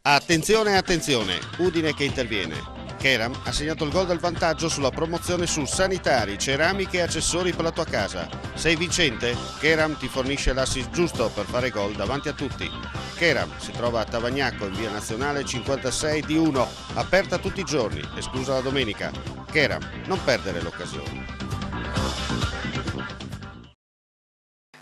Attenzione, attenzione, Udine che interviene. Keram ha segnato il gol del vantaggio sulla promozione su sanitari, ceramiche e accessori per la tua casa. Sei vincente? Keram ti fornisce l'assist giusto per fare gol davanti a tutti. Keram si trova a Tavagnacco in via Nazionale 56 di 1, aperta tutti i giorni, esclusa la domenica. Keram, non perdere l'occasione.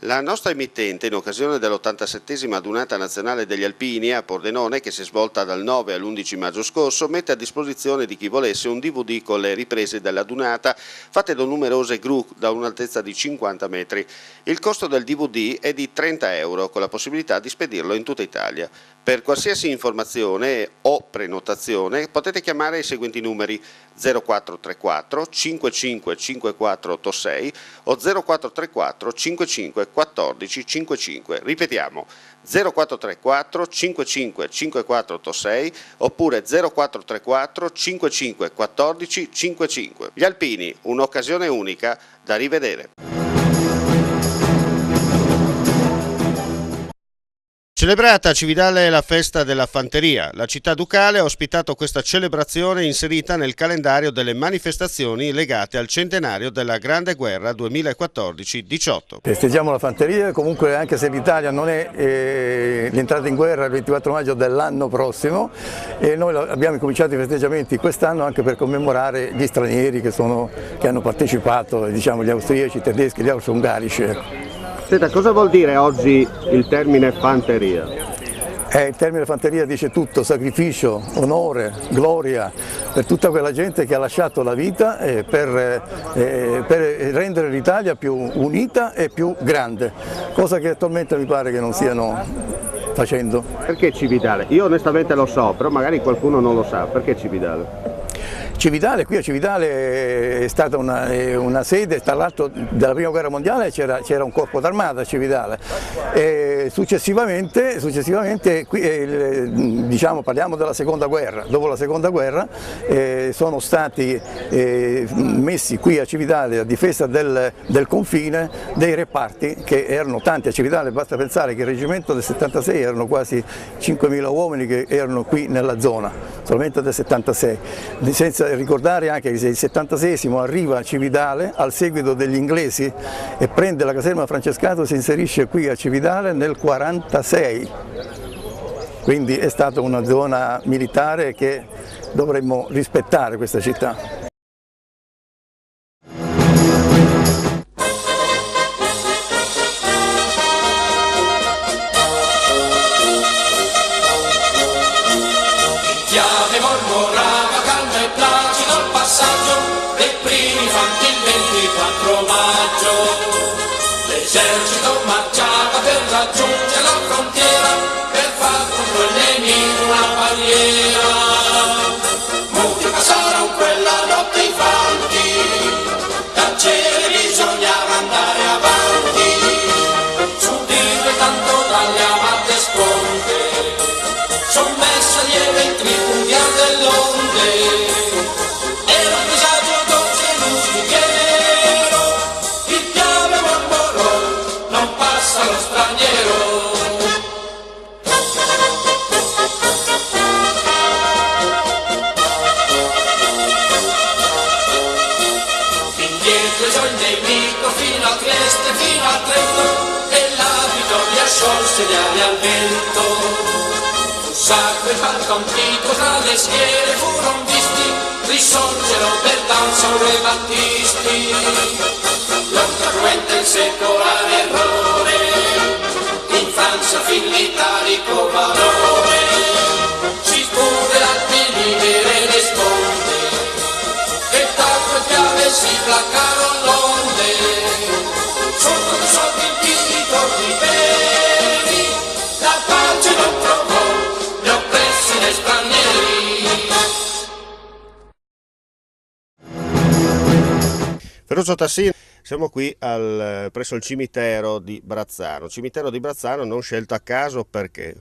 La nostra emittente, in occasione dell'87esima adunata nazionale degli alpini a Pordenone, che si è svolta dal 9 all'11 maggio scorso, mette a disposizione di chi volesse un DVD con le riprese dell'adunata fatte da numerose gru da un'altezza di 50 metri. Il costo del DVD è di 30 euro, con la possibilità di spedirlo in tutta Italia. Per qualsiasi informazione o prenotazione potete chiamare i seguenti numeri: 0434 55 5486 o 0434 55 14 55. Ripetiamo: 0434 55 5486 oppure 0434 55 14 55. Gli alpini, un'occasione unica da rivedere. Celebrata a Cividale la festa della fanteria, la città ducale ha ospitato questa celebrazione inserita nel calendario delle manifestazioni legate al centenario della Grande Guerra 2014-18. Festeggiamo la fanteria, comunque anche se l'Italia non è l'entrata in guerra il 24 maggio dell'anno prossimo, e noi abbiamo cominciato i festeggiamenti quest'anno anche per commemorare gli stranieri che hanno partecipato, diciamo gli austriaci, i tedeschi, gli austro-ungarici. Senta, cosa vuol dire oggi il termine fanteria? Il termine fanteria dice tutto: sacrificio, onore, gloria per tutta quella gente che ha lasciato la vita per rendere l'Italia più unita e più grande, cosa che attualmente mi pare che non stiano facendo. Perché Cividale? Io onestamente lo so, però magari qualcuno non lo sa. Perché Cividale? Cividale, qui a Cividale è stata una sede, tra l'altro della prima guerra mondiale c'era un corpo d'armata a Cividale, e successivamente qui, diciamo, parliamo della seconda guerra. Dopo la seconda guerra sono stati messi qui a Cividale a difesa del confine dei reparti, che erano tanti a Cividale. Basta pensare che il reggimento del 76 erano quasi 5.000 uomini che erano qui nella zona, solamente del 76, senza ricordare anche che il 76esimo arriva a Cividale al seguito degli inglesi e prende la caserma Francescato e si inserisce qui a Cividale nel 46, quindi è stata una zona militare che dovremmo rispettare, questa città. L'esercito marciava per raggiungere la frontiera, per far contro il nemico una barriera. Molti passarono quella notte infanti, dal cielo bisognava andare avanti, subire tanto dalle amate sponde, sommessa agli eventi puntiali dell'onde. Era un disagio dolce e lustighiero, il chiave mormorò, non passa lo straniero. Indietro il nemico fino a Trieste, fino a Trento, e la vittoria sciolse le ali al vento. Fu sacro il palco antico, tra le schiere furono visti, risorgero per Danzolo e Battisti. Lotta cruenta il secolare errore, in Francia fin l'italico valore, si scude l'alpini e le sponde, e tanto chiave si placcarono l'onde, sotto i soldi i torni veri, la pace non trovò gli oppressi e stranieri. Ferruccio Tassino, siamo qui presso il cimitero di Brazzano. Cimitero di Brazzano non scelto a caso perché?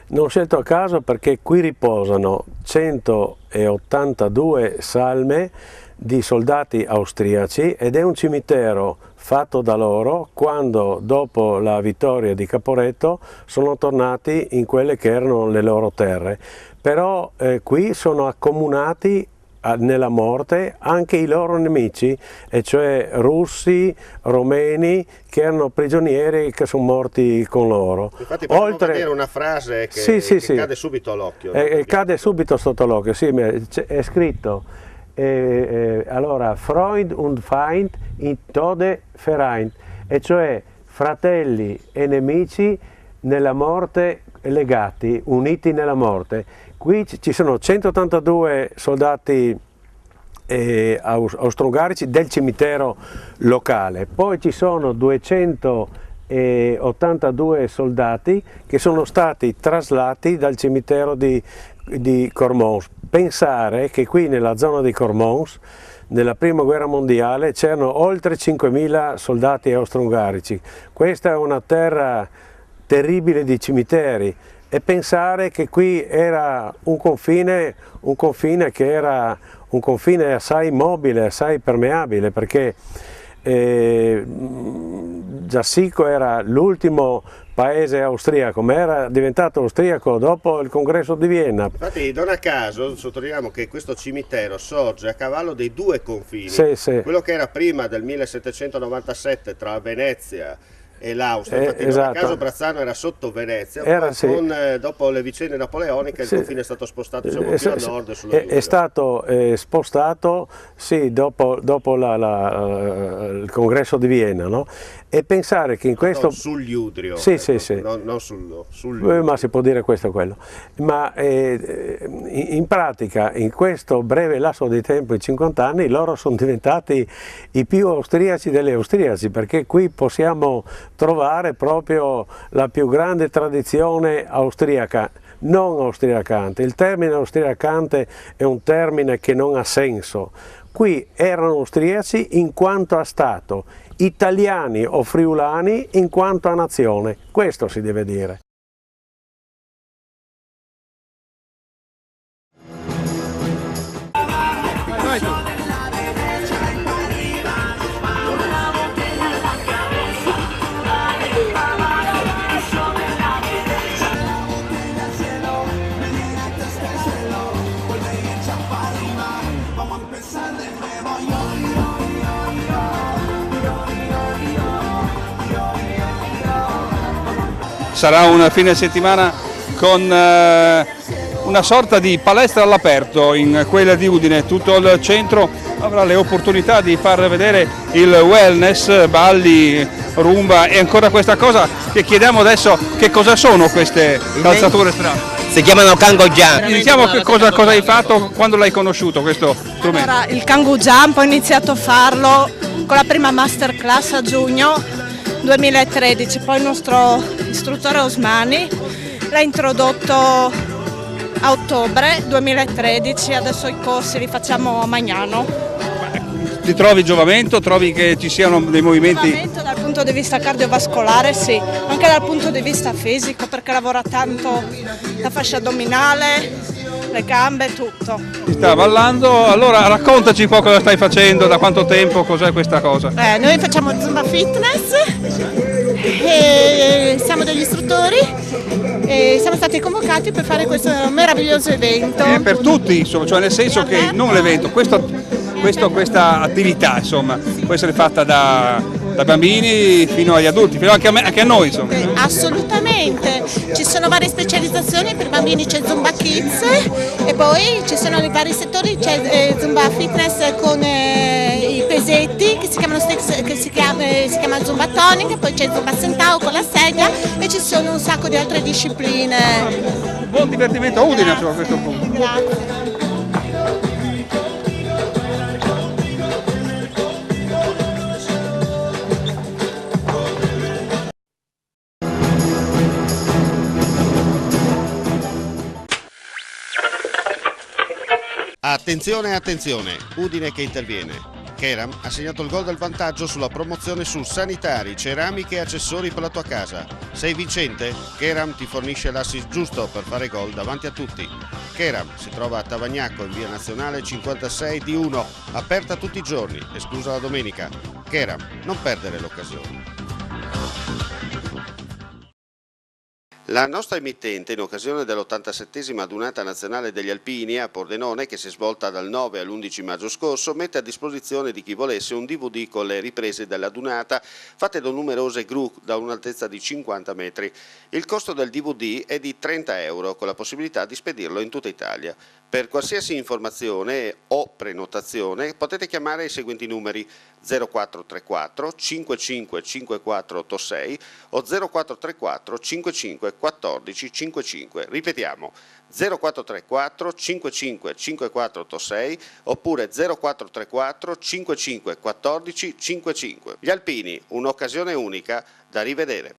Non scelto a caso perché qui riposano 182 salme di soldati austriaci ed è un cimitero fatto da loro quando dopo la vittoria di Caporetto sono tornati in quelle che erano le loro terre. Però qui sono accomunati nella morte anche i loro nemici, e cioè russi, romeni, che erano prigionieri e che sono morti con loro. Infatti possiamo vedere una frase che, sì. cade subito all'occhio. Cade subito sotto l'occhio, sì, è scritto allora Freund und Feind in Tode vereint, e cioè fratelli e nemici nella morte legati, uniti nella morte. Qui ci sono 182 soldati austro-ungarici del cimitero locale, poi ci sono 282 soldati che sono stati traslati dal cimitero di Cormons. Pensare che qui nella zona di Cormons, nella prima guerra mondiale, c'erano oltre 5.000 soldati austro-ungarici. Questa è una terra terribile di cimiteri, e pensare che qui era un confine che era un confine assai mobile, assai permeabile, perché Giassico era l'ultimo paese austriaco, ma era diventato austriaco dopo il congresso di Vienna. Infatti non a caso sottolineiamo che questo cimitero sorge a cavallo dei due confini, quello che era prima del 1797 tra Venezia e l'Austria. Infatti esatto. Non a caso Brazzano era sotto Venezia, dopo le vicende napoleoniche il confine è stato spostato più a nord sulla Giulia. È stato spostato dopo il congresso di Vienna, no? E pensare che in questo... Sul Udrio, non sul ma si può dire questo o quello, ma in pratica in questo breve lasso di tempo, in 50 anni, loro sono diventati i più austriaci degli austriaci, perché qui possiamo trovare proprio la più grande tradizione austriaca, non austriacante. Il termine austriacante è un termine che non ha senso. Qui erano austriaci in quanto a Stato, italiani o friulani in quanto a nazione. Questo si deve dire. Sarà un fine settimana con una sorta di palestra all'aperto in quella di Udine. Tutto il centro avrà le opportunità di far vedere il wellness, balli, rumba e ancora questa cosa che chiediamo adesso: che cosa sono queste calzature strane? Si chiamano Kango Jump. Diciamo che cosa hai fatto, quando l'hai conosciuto questo strumento? Allora, il Kango Jump ho iniziato a farlo con la prima masterclass a giugno 2013, poi il nostro istruttore Osmani l'ha introdotto a ottobre 2013, adesso i corsi li facciamo a Magnano. Ti trovi giovamento? Trovi che ci siano dei movimenti? Giovamento dal punto di vista cardiovascolare sì, anche dal punto di vista fisico, perché lavora tanto la fascia addominale, le gambe, tutto. Ti sta ballando, allora raccontaci un po' cosa stai facendo, da quanto tempo, cos'è questa cosa? Noi facciamo Zumba Fitness, e siamo degli istruttori e siamo stati convocati per fare questo meraviglioso evento. Per tutti, insomma, cioè nel senso che non l'evento, questa attività insomma può essere fatta da bambini fino agli adulti, fino anche a noi insomma. Assolutamente, ci sono varie specializzazioni, per bambini c'è Zumba Kids e poi ci sono i vari settori, c'è Zumba Fitness con i pesetti che si chiamano sticks, che si chiama Zumba Toning, poi c'è Zumba Sentao con la sedia e ci sono un sacco di altre discipline. Buon divertimento a Udine a questo punto. Grazie. Attenzione, attenzione, Udine che interviene. Keram ha segnato il gol del vantaggio sulla promozione su sanitari, ceramiche e accessori per la tua casa. Sei vincente? Keram ti fornisce l'assist giusto per fare gol davanti a tutti. Keram si trova a Tavagnacco in via Nazionale 56 di 1, aperta tutti i giorni, esclusa la domenica. Keram, non perdere l'occasione. La nostra emittente, in occasione dell'87esima adunata nazionale degli alpini a Pordenone, che si è svolta dal 9 all'11 maggio scorso, mette a disposizione di chi volesse un DVD con le riprese dell'adunata fatte da numerose gru da un'altezza di 50 metri. Il costo del DVD è di 30 euro, con la possibilità di spedirlo in tutta Italia. Per qualsiasi informazione o prenotazione potete chiamare i seguenti numeri: 0434 55 5486 o 0434 55 14 55. Ripetiamo: 0434 55 5486 oppure 0434 55 14 55. Gli alpini, un'occasione unica da rivedere.